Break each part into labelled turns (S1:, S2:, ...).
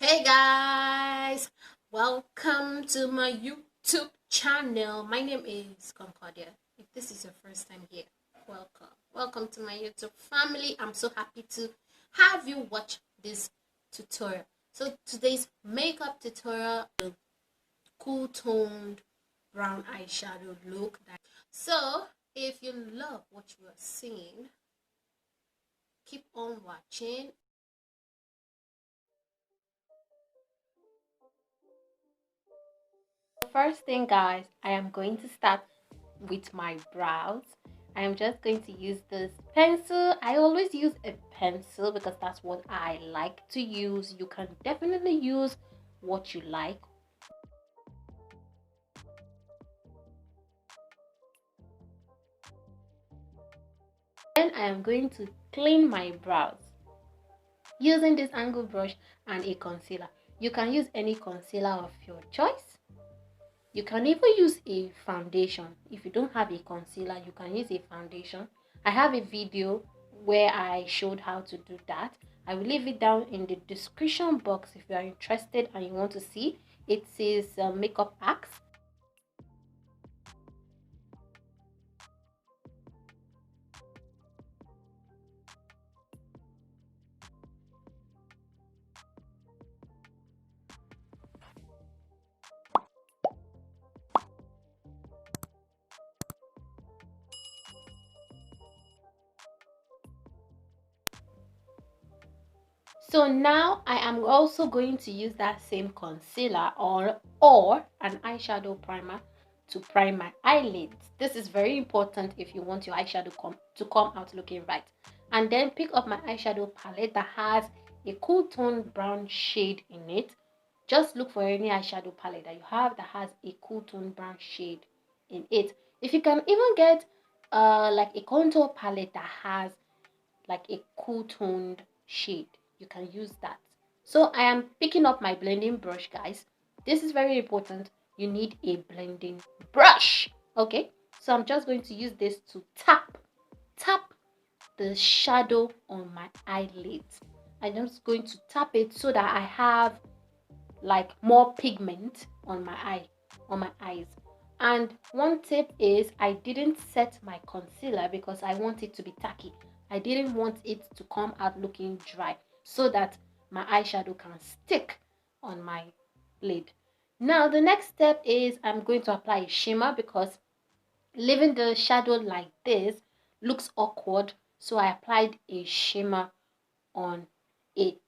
S1: Hey guys, welcome to my YouTube channel. My name is Concordia. If this is your first time here, welcome. Welcome to my YouTube family. I'm so happy to have you watch this tutorial. So today's makeup tutorial, a cool toned brown eyeshadow look. So if you love what you are seeing, keep on watching. First thing guys, I am going to start with my brows. I am just going to use this pencil. I always use a pencil because that's what I like to use. You can definitely use what you like. Then I am going to clean my brows using this angle brush and a concealer. You can use any concealer of your choice. You can even use a foundation. If you don't have a concealer, you can use a foundation. I have a video where I showed how to do that. I will leave it down in the description box if you are interested and you want to see. It says makeup hacks. So now I am also going to use that same concealer or an eyeshadow primer to prime my eyelids. This is very important if you want your eyeshadow to come out looking right. And then pick up my eyeshadow palette that has a cool tone brown shade in it. Just look for any eyeshadow palette that you have that has a cool tone brown shade in it. If you can even get like a contour palette that has like a cool toned shade, you can use that. So I am picking up my blending brush guys. This is very important. You need a blending brush. Okay, so I'm just going to use this to tap the shadow on my eyelids. I'm just going to tap it so that I have like more pigment on my eyes. And one tip is I didn't set my concealer because I want it to be tacky. I didn't want it to come out looking dry so that my eyeshadow can stick on my lid. Now the next step is I'm going to apply a shimmer because leaving the shadow like this looks awkward, so I applied a shimmer on it.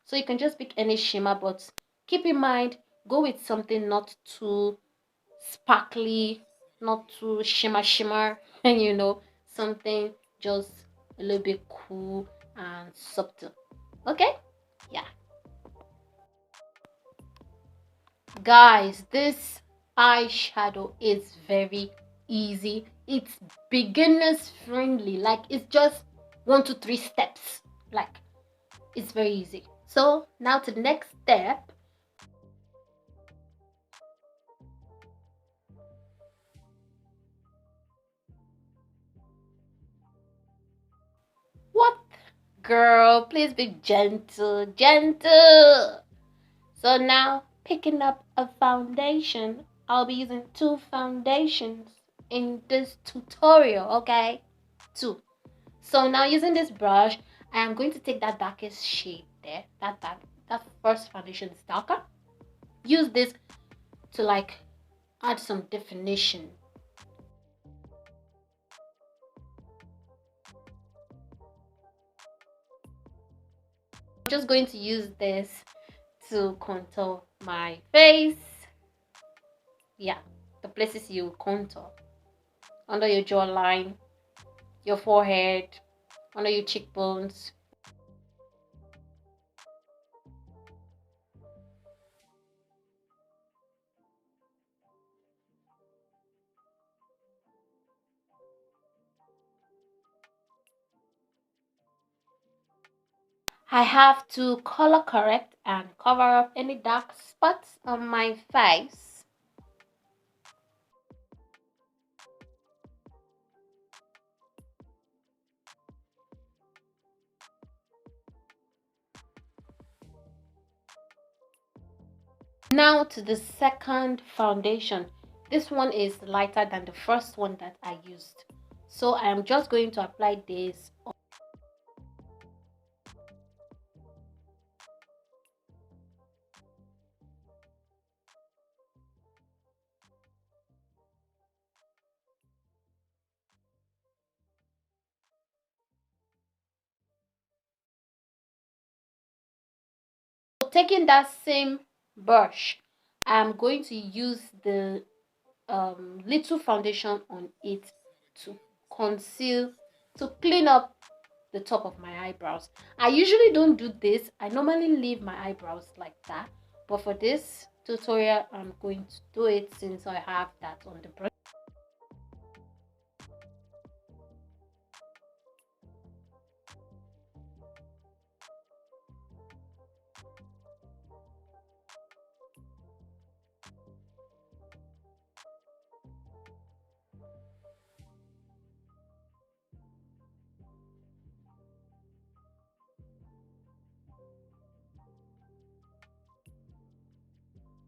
S1: So you can just pick any shimmer, but keep in mind, go with something not too sparkly, not too shimmer, and something just a little bit cool and subtle. Okay? Yeah. Guys, this eyeshadow is very easy. It's beginners friendly. Like it's just 1 2 3 steps. Like it's very easy. So now to the next step. What? Girl, please be gentle, gentle. So now picking up a foundation. I'll be using 2 foundations in this tutorial, okay? 2. So now using this brush, I am going to take that darkest shade there. That first foundation is darker. Use this to like add some definition. I'm just going to use this to contour my face. Yeah, the places you contour. Under your jawline, your forehead, under your cheekbones. I have to color correct and cover up any dark spots on my face. Now to the second foundation. This one is lighter than the first one that I used, so I am just going to apply this. Taking that same brush, I'm going to use the little foundation on it to conceal, to clean up the top of my eyebrows. I usually don't do this. I normally leave my eyebrows like that, but for this tutorial I'm going to do it since I have that on the brush.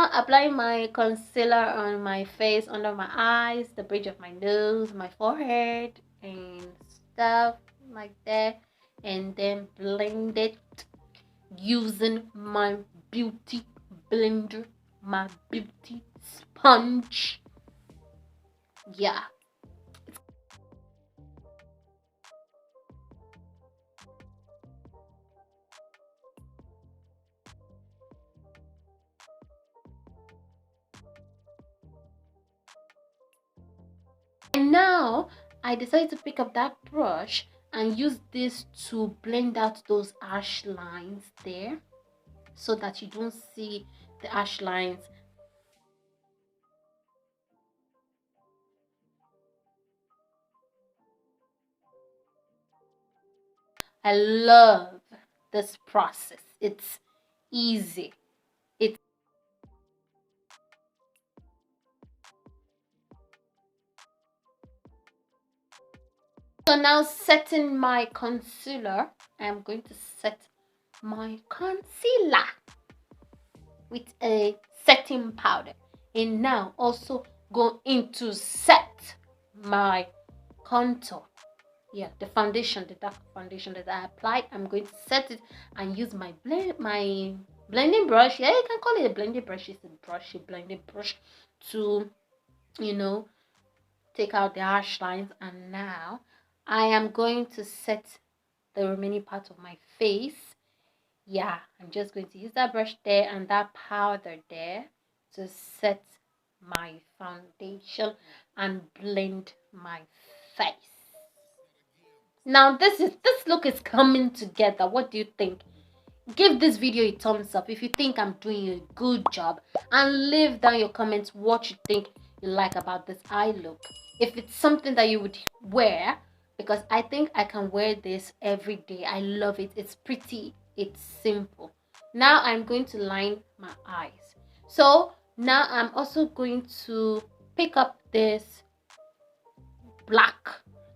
S1: Applying my concealer on my face, under my eyes, the bridge of my nose, my forehead, and stuff like that, and then blend it using my beauty blender, my beauty sponge. Yeah. And now I decided to pick up that brush and use this to blend out those harsh lines there, so that you don't see the harsh lines. I love this process. It's easy. It's so now setting my concealer. I'm going to set my concealer with a setting powder, and now also go into set my contour. Yeah, the foundation, the dark foundation that I applied, I'm going to set it and use my blending brush. Yeah, you can call it a blending brush. It's a blending brush to, you know, take out the harsh lines. And now I am going to set the remaining part of my face. Yeah, I'm just going to use that brush there and that powder there to set my foundation and blend my face. Now this look is coming together. What do you think? Give this video a thumbs up if you think I'm doing a good job, and leave down your comments what you think you like about this eye look. If it's something that you would wear, because I think I can wear this every day. I love it. It's pretty, it's simple. Now I'm going to line my eyes. So now I'm also going to pick up this black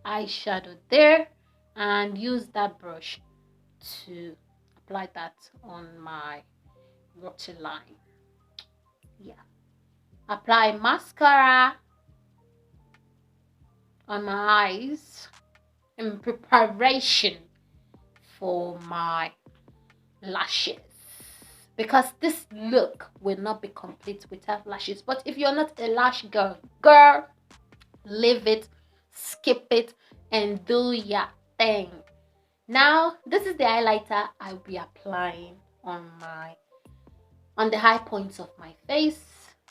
S1: eyeshadow there and use that brush to apply that on my waterline. Yeah, apply mascara on my eyes in preparation for my lashes, because this look will not be complete without lashes. But if you're not a lash girl, leave it, skip it, and do your thing. Now this is the highlighter I'll be applying on the high points of my face.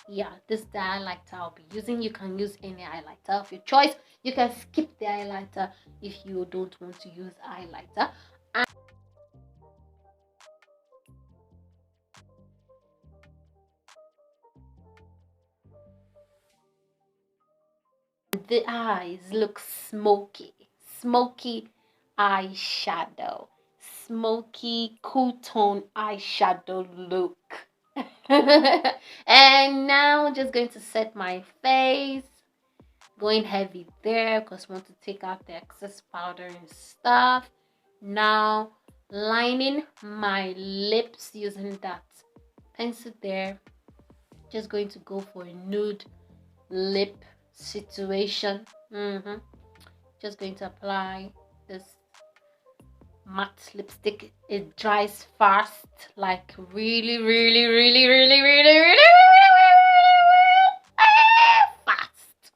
S1: Yeah, this is the highlighter I'll be using. You can use any highlighter of your choice. You can skip the highlighter if you don't want to use highlighter. And the eyes look smoky. Smoky eyeshadow. Smoky cool tone eyeshadow look. And now just going to set my face, going heavy there because I want to take out the excess powder and stuff. Now lining my lips using that pencil there, Just going to go for a nude lip situation. Just going to apply this matte lipstick. It dries fast, like really, really, really, really, really, really, really, fast.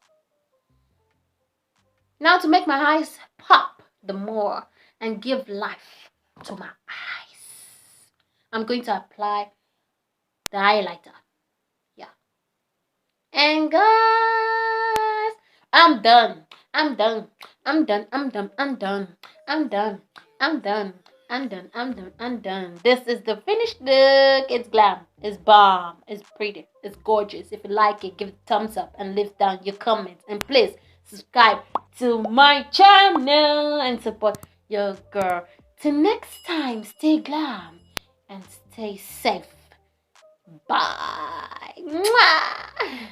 S1: Now to make my eyes pop the more and give life to my eyes, I'm going to apply the highlighter. Yeah. And guys, I'm done. I'm done. I'm done. I'm done. I'm done. I'm done. I'm done. I'm done. I'm done. I'm done. This is the finished look. It's glam. It's bomb. It's pretty. It's gorgeous. If you like it, give it a thumbs up and leave down your comments. And please subscribe to my channel and support your girl. Till next time, stay glam and stay safe. Bye. Mwah!